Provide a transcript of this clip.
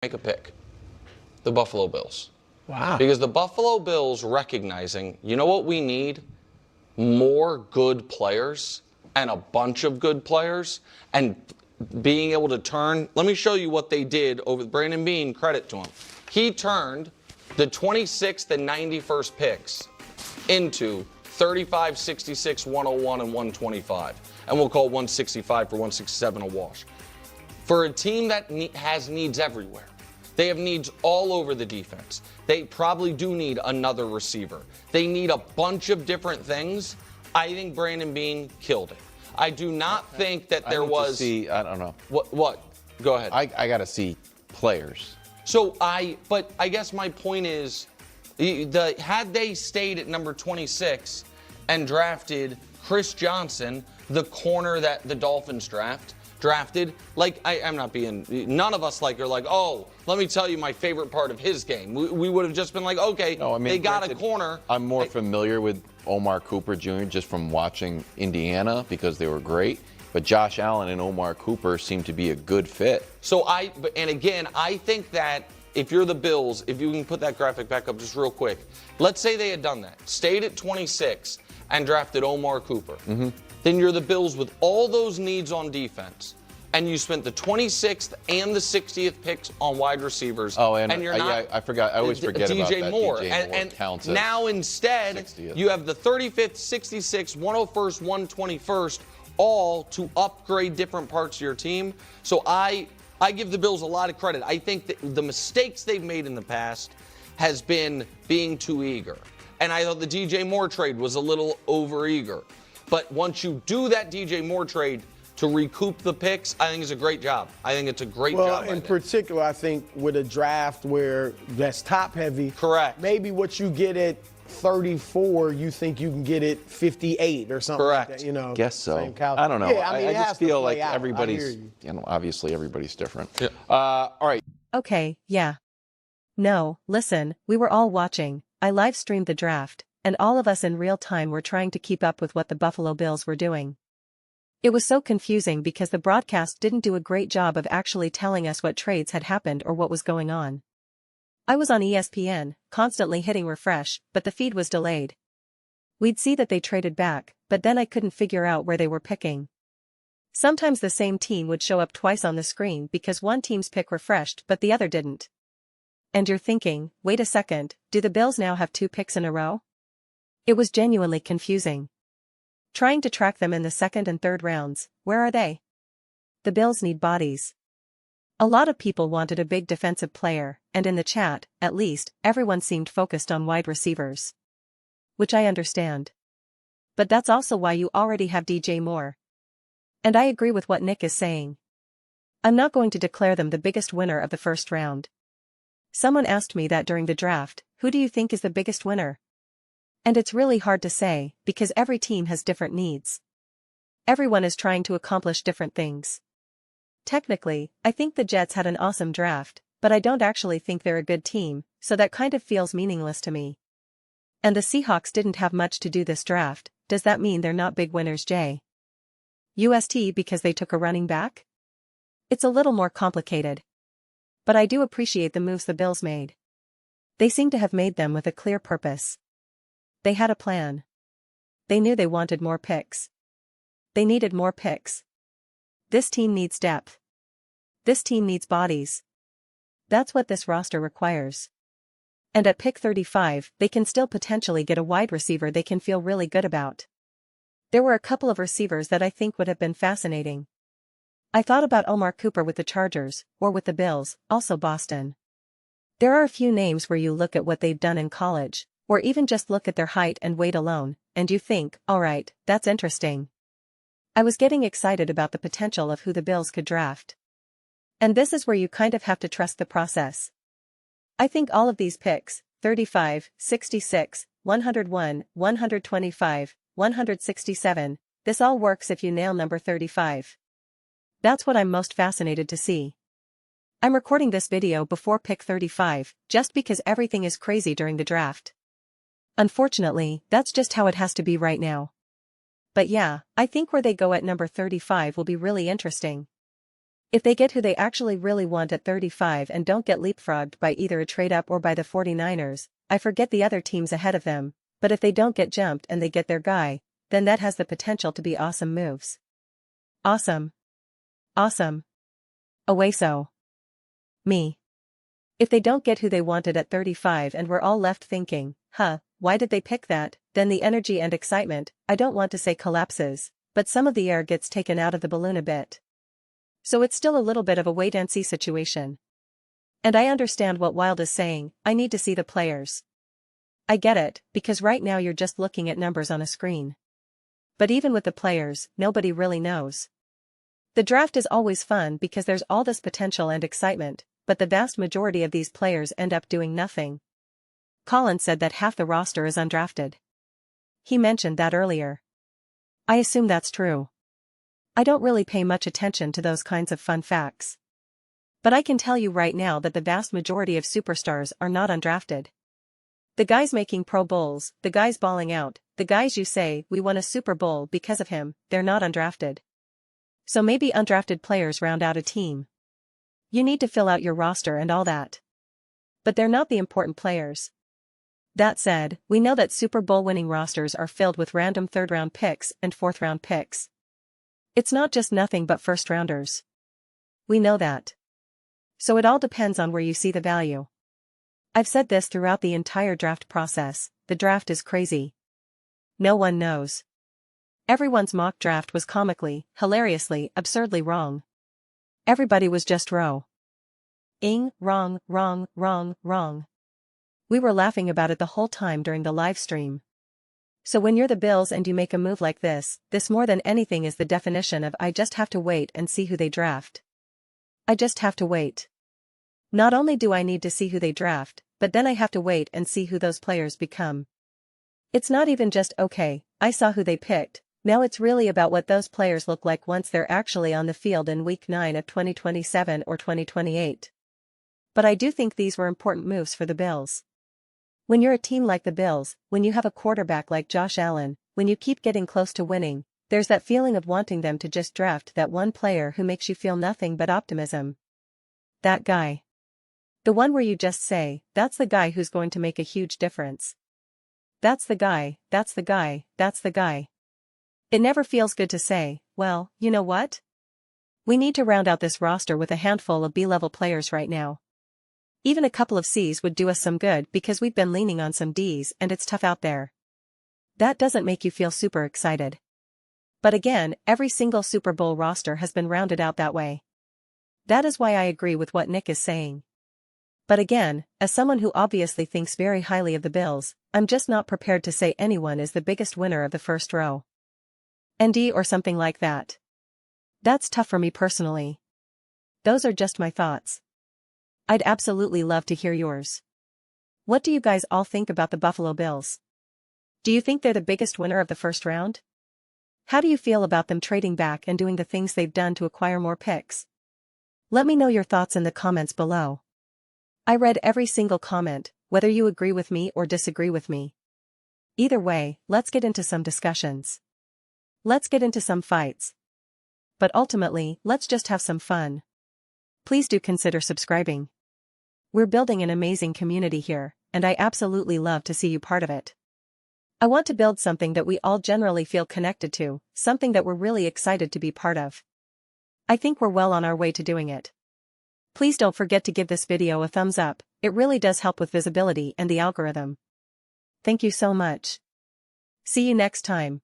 make a pick. The Buffalo Bills. Wow. Because the Buffalo Bills recognizing, you know what we need? More good players and a bunch of good players and being able to turn. Let me show you what they did over Brandon Beane, credit to him. He turned the 26th and 91st picks into 35, 66, 101, and 125. And we'll call 165 for 167 a wash. For a team that has needs everywhere. They have needs all over the defense. They probably do need another receiver. They need a bunch of different things. I think Brandon Beane killed it. I do not think that there was. I don't know. What? Go ahead. I got to see players. But I guess my point is, had they stayed at number 26 and drafted Chris Johnson, the corner that the Dolphins drafted, like I'm not being, none of us are like, oh, let me tell you my favorite part of his game. We would have just been like, okay, no, I mean, they got a corner. I'm more familiar with Omar Cooper Jr. just from watching Indiana because they were great. But Josh Allen and Omar Cooper seem to be a good fit. And again, I think that if you're the Bills, if you can put that graphic back up just real quick, let's say they had done that, stayed at 26 and drafted Omar Cooper. Mm-hmm. Then you're the Bills with all those needs on defense, and you spent the 26th and the 60th picks on wide receivers. Oh, and you're not. I forgot. I always forget DJ about that. Moore. DJ Moore and counts now instead, 60th. You have the 35th, 66th, 101st, 121st, all to upgrade different parts of your team. So I give the Bills a lot of credit. I think that the mistakes they've made in the past has been being too eager. And I thought the DJ Moore trade was a little over-eager. But once you do that DJ Moore trade to recoup the picks, I think it's a great job. I think it's a great job. Well, in particular, I think with a draft where that's top-heavy. Correct. Maybe what you get at 34, you think you can get it 58 or something Correct. like that, you know. Guess so. I don't know. Yeah, I mean, I just feel like out. everybody's, obviously everybody's different. Yeah. All right. Okay, yeah. No, listen, we were all watching. I live streamed the draft, and all of us in real time were trying to keep up with what the Buffalo Bills were doing. It was so confusing because the broadcast didn't do a great job of actually telling us what trades had happened or what was going on. I was on ESPN, constantly hitting refresh, but the feed was delayed. We'd see that they traded back, but then I couldn't figure out where they were picking. Sometimes the same team would show up twice on the screen because one team's pick refreshed but the other didn't. And you're thinking, wait a second, do the Bills now have 2 picks in a row? It was genuinely confusing. Trying to track them in the second and third rounds, where are they? The Bills need bodies. A lot of people wanted a big defensive player, and in the chat, at least, everyone seemed focused on wide receivers. Which I understand. But that's also why you already have DJ Moore. And I agree with what Nick is saying. I'm not going to declare them the biggest winner of the first round. Someone asked me that during the draft, who do you think is the biggest winner? And it's really hard to say, because every team has different needs. Everyone is trying to accomplish different things. Technically, I think the Jets had an awesome draft, but I don't actually think they're a good team, so that kind of feels meaningless to me. And the Seahawks didn't have much to do this draft. Does that mean they're not big winners, Jay? UST because they took a running back? It's a little more complicated. But I do appreciate the moves the Bills made. They seem to have made them with a clear purpose. They had a plan. They knew they wanted more picks. They needed more picks. This team needs depth. This team needs bodies. That's what this roster requires. And at pick 35, they can still potentially get a wide receiver they can feel really good about. There were a couple of receivers that I think would have been fascinating. I thought about Omar Cooper with the Chargers, or with the Bills, also Boston. There are a few names where you look at what they've done in college, or even just look at their height and weight alone, and you think, alright, that's interesting. I was getting excited about the potential of who the Bills could draft. And this is where you kind of have to trust the process. I think all of these picks, 35, 66, 101, 125, 167, this all works if you nail number 35. That's what I'm most fascinated to see. I'm recording this video before pick 35, just because everything is crazy during the draft. Unfortunately, that's just how it has to be right now. But yeah, I think where they go at number 35 will be really interesting. If they get who they actually really want at 35 and don't get leapfrogged by either a trade up or by the 49ers, I forget the other teams ahead of them, but if they don't get jumped and they get their guy, then that has the potential to be awesome moves. Awesome. Awesome. Away so. Me. If they don't get who they wanted at 35 and we're all left thinking, why did they pick that, then the energy and excitement, I don't want to say collapses, but some of the air gets taken out of the balloon a bit. So it's still a little bit of a wait-and-see situation. And I understand what Wild is saying, I need to see the players. I get it, because right now you're just looking at numbers on a screen. But even with the players, nobody really knows. The draft is always fun because there's all this potential and excitement, but the vast majority of these players end up doing nothing. Colin said that half the roster is undrafted. He mentioned that earlier. I assume that's true. I don't really pay much attention to those kinds of fun facts. But I can tell you right now that the vast majority of superstars are not undrafted. The guys making Pro Bowls, the guys balling out, the guys you say, we won a Super Bowl because of him, they're not undrafted. So maybe undrafted players round out a team. You need to fill out your roster and all that. But they're not the important players. That said, we know that Super Bowl winning rosters are filled with random third-round picks and fourth-round picks. It's not just nothing but first-rounders. We know that. So it all depends on where you see the value. I've said this throughout the entire draft process, the draft is crazy. No one knows. Everyone's mock draft was comically, hilariously, absurdly wrong. Everybody was just wrong. Wrong. We were laughing about it the whole time during the live stream. So when you're the Bills and you make a move like this more than anything is the definition of I just have to wait and see who they draft. I just have to wait. Not only do I need to see who they draft, but then I have to wait and see who those players become. It's not even just okay, I saw who they picked, now it's really about what those players look like once they're actually on the field in Week 9 of 2027 or 2028. But I do think these were important moves for the Bills. When you're a team like the Bills, when you have a quarterback like Josh Allen, when you keep getting close to winning, there's that feeling of wanting them to just draft that one player who makes you feel nothing but optimism. That guy. The one where you just say, that's the guy who's going to make a huge difference. That's the guy, that's the guy, that's the guy. It never feels good to say, well, you know what? We need to round out this roster with a handful of B-level players right now. Even a couple of C's would do us some good because we've been leaning on some D's and it's tough out there. That doesn't make you feel super excited. But again, every single Super Bowl roster has been rounded out that way. That is why I agree with what Nick is saying. But again, as someone who obviously thinks very highly of the Bills, I'm just not prepared to say anyone is the biggest winner of the first row. ND or something like that. That's tough for me personally. Those are just my thoughts. I'd absolutely love to hear yours. What do you guys all think about the Buffalo Bills? Do you think they're the biggest winner of the first round? How do you feel about them trading back and doing the things they've done to acquire more picks? Let me know your thoughts in the comments below. I read every single comment, whether you agree with me or disagree with me. Either way, let's get into some discussions. Let's get into some fights. But ultimately, let's just have some fun. Please do consider subscribing. We're building an amazing community here, and I absolutely love to see you part of it. I want to build something that we all generally feel connected to, something that we're really excited to be part of. I think we're well on our way to doing it. Please don't forget to give this video a thumbs up, it really does help with visibility and the algorithm. Thank you so much. See you next time.